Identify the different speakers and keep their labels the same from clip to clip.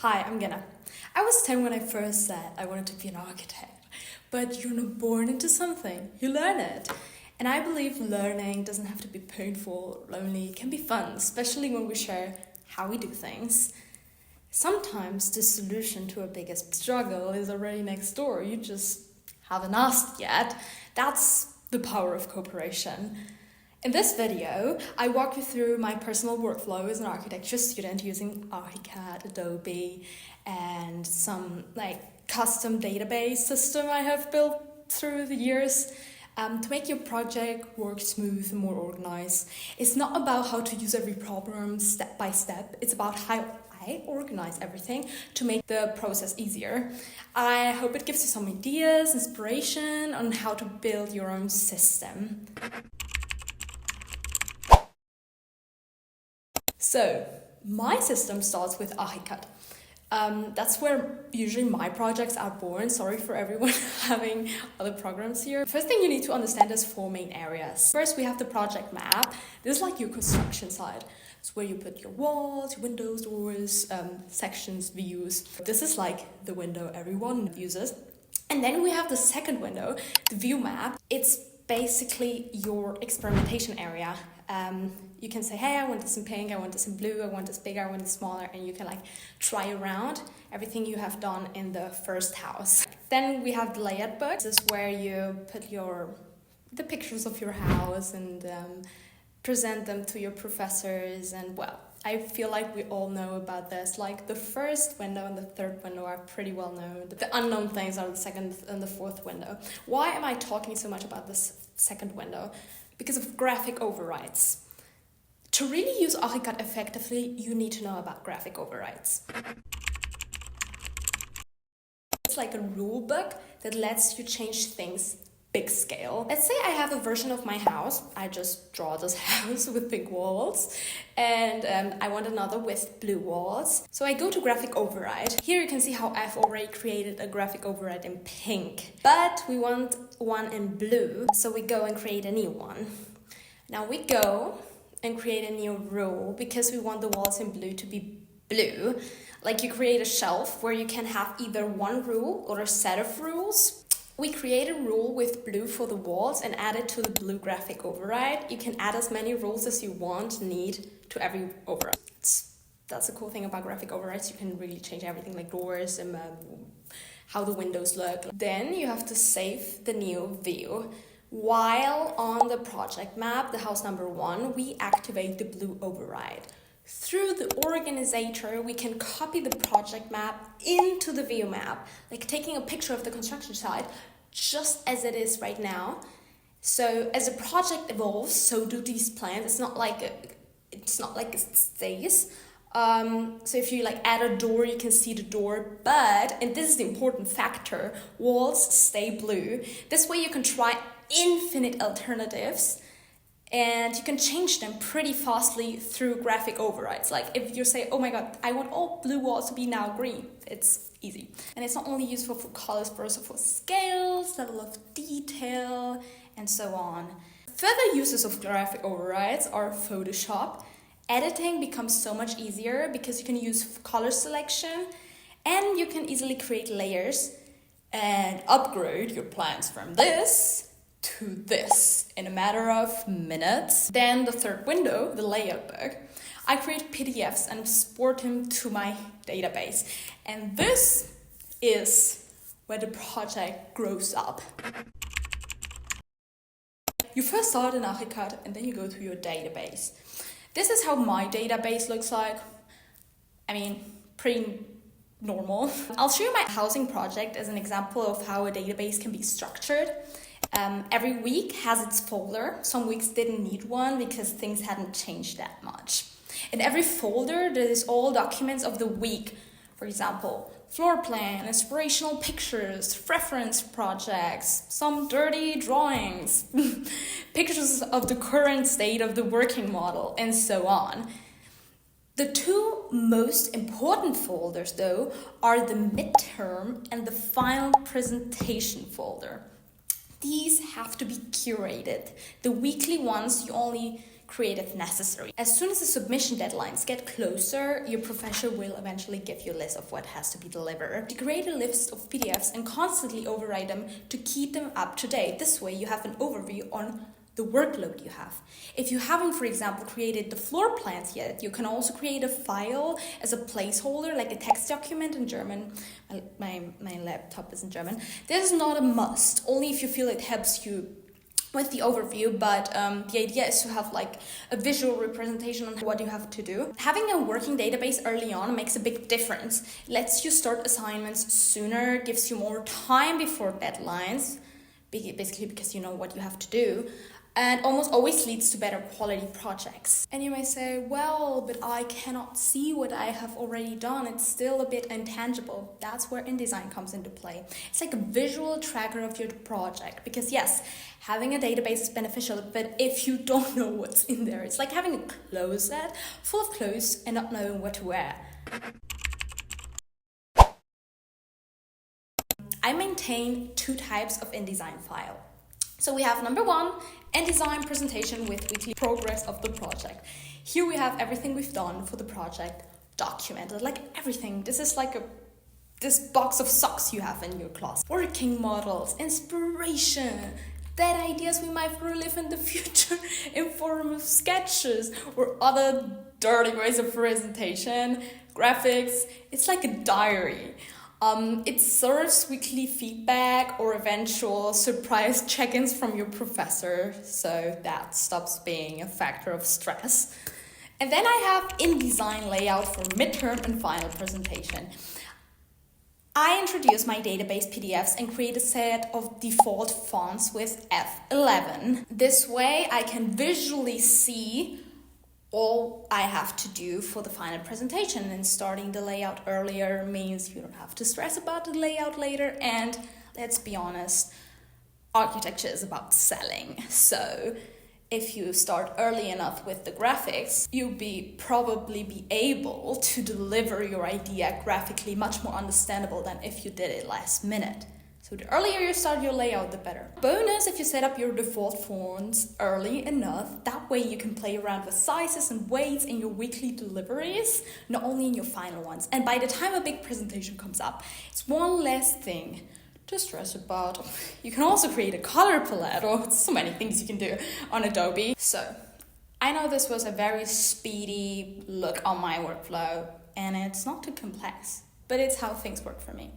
Speaker 1: Hi, I'm Gena. I was 10 when I first said I wanted to be an architect, but you're not born into something, you learn it. And I believe learning doesn't have to be painful or lonely, it can be fun, especially when we share how we do things. Sometimes the solution to our biggest struggle is already next door, you just haven't asked yet. That's the power of cooperation. In this video, I walk you through my personal workflow as an architecture student using Archicad, Adobe, and some custom database system I have built through the years to make your project work smooth and more organized. It's not about how to use every program step by step, it's about how I organize everything to make the process easier. I hope it gives you some ideas, inspiration on how to build your own system. So, my system starts with Archicad. That's where usually my projects are born. Sorry for everyone having other programs here. First thing you need to understand is 4 main areas. First, we have the project map. This is like your construction site. It's where you put your walls, your windows, doors, sections, views. This is like the window everyone uses. And then we have the second window, the view map. It's basically your experimentation area. You can say, hey, I want this in pink, I want this in blue, I want this bigger, I want this smaller, and you can try around everything you have done in the first house. Then we have the layout book. This is where you put the pictures of your house and present them to your professors. And well, I feel like we all know about this. Like the first window and the third window are pretty well known. The unknown things are the second and the fourth window. Why am I talking so much about this second window? Because of graphic overrides. To really use Archicad effectively, you need to know about graphic overrides. It's like a rule book that lets you change things big scale. Let's say I have a version of my house. I just draw this house with pink walls, and I want another with blue walls. So I go to graphic override. Here you can see how I've already created a graphic override in pink, but we want one in blue. So we go and create a new one. Now we go and create a new rule because we want the walls in blue to be blue. Like you create a shelf where you can have either one rule or a set of rules. We create a rule with blue for the walls and add it to the blue graphic override. You can add as many rules as you need to every override. That's the cool thing about graphic overrides. You can really change everything like doors and how the windows look. Then you have to save the new view. While on the project map, the house number 1, we activate the blue override. Through the organizer, we can copy the project map into the view map, like taking a picture of the construction site just as it is right now. So as the project evolves, so do these plans. It's not like it stays. So if you add a door, you can see the door, but, and this is the important factor, walls stay blue. This way you can try infinite alternatives and you can change them pretty fastly through graphic overrides. Like if you say, oh my god, I want all blue walls to be now green, it's easy. And it's not only useful for colors, but also for scales, level of detail, and so on. Further uses of graphic overrides are Photoshop. Editing becomes so much easier because you can use color selection and you can easily create layers and upgrade your plans from this to this in a matter of minutes. Then the third window, the layout book, I create PDFs and export them to my database. And this is where the project grows up. You first start in Archicad and then you go to your database. This is how my database looks like. I mean, pretty normal. I'll show you my housing project as an example of how a database can be structured. Every week has its folder. Some weeks didn't need one because things hadn't changed that much. In every folder, there is all documents of the week. For example, floor plan, inspirational pictures, reference projects, some dirty drawings, pictures of the current state of the working model, and so on. The 2 most important folders, though, are the midterm and the final presentation folder. These have to be curated. The weekly ones you only creative necessary. As soon as the submission deadlines get closer, your professor will eventually give you a list of what has to be delivered. Create a list of PDFs and constantly override them to keep them up to date. This way you have an overview on the workload you have. If you haven't, for example, created the floor plans yet, you can also create a file as a placeholder, like a text document in German. My laptop is in German. This is not a must, only if you feel it helps you with the overview, but the idea is to have like a visual representation on what you have to do. Having a working database early on makes a big difference. It lets you start assignments sooner, gives you more time before deadlines, basically because you know what you have to do, and almost always leads to better quality projects. And you may say, well, but I cannot see what I have already done. It's still a bit intangible. That's where InDesign comes into play. It's like a visual tracker of your project, because yes, having a database is beneficial, but if you don't know what's in there, it's like having a closet full of clothes and not knowing what to wear. I maintain 2 types of InDesign file. So we have number 1, InDesign presentation with weekly progress of the project. Here we have everything we've done for the project documented, like everything. This is like this box of socks you have in your closet. Working models, inspiration, dead ideas we might relive in the future in form of sketches or other dirty ways of presentation, graphics. It's like a diary. It serves weekly feedback or eventual surprise check-ins from your professor, so that stops being a factor of stress. And then I have InDesign layout for midterm and final presentation. I introduce my database PDFs and create a set of default fonts with F11. This way I can visually see all I have to do for the final presentation, and starting the layout earlier means you don't have to stress about the layout later. And let's be honest, architecture is about selling. So if you start early enough with the graphics, you'll probably be able to deliver your idea graphically much more understandable than if you did it last minute. So the earlier you start your layout, the better. Bonus if you set up your default fonts early enough. That way you can play around with sizes and weights in your weekly deliveries, not only in your final ones. And by the time a big presentation comes up, it's one less thing to stress about. You can also create a color palette, or so many things you can do on Adobe. So I know this was a very speedy look on my workflow, and it's not too complex, but it's how things work for me.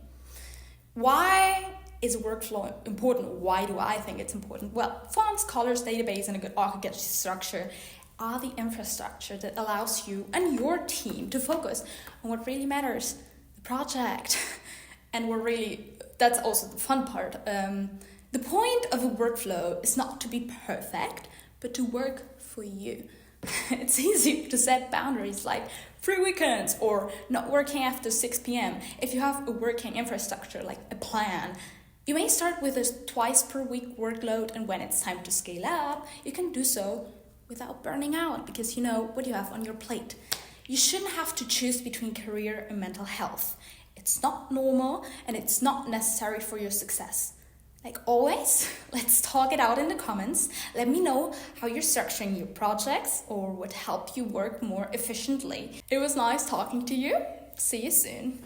Speaker 1: Why is workflow important? Why do I think it's important? Well, fonts, colors, database, and a good architecture structure are the infrastructure that allows you and your team to focus on what really matters, the project. And that's also the fun part. The point of a workflow is not to be perfect, but to work for you. It's easy to set boundaries like free weekends or not working after 6 p.m. If you have a working infrastructure like a plan, you may start with a twice per week workload, and when it's time to scale up, you can do so without burning out because you know what you have on your plate. You shouldn't have to choose between career and mental health. It's not normal and it's not necessary for your success. Like always, let's talk it out in the comments. Let me know how you're structuring your projects or what helped you work more efficiently. It was nice talking to you. See you soon.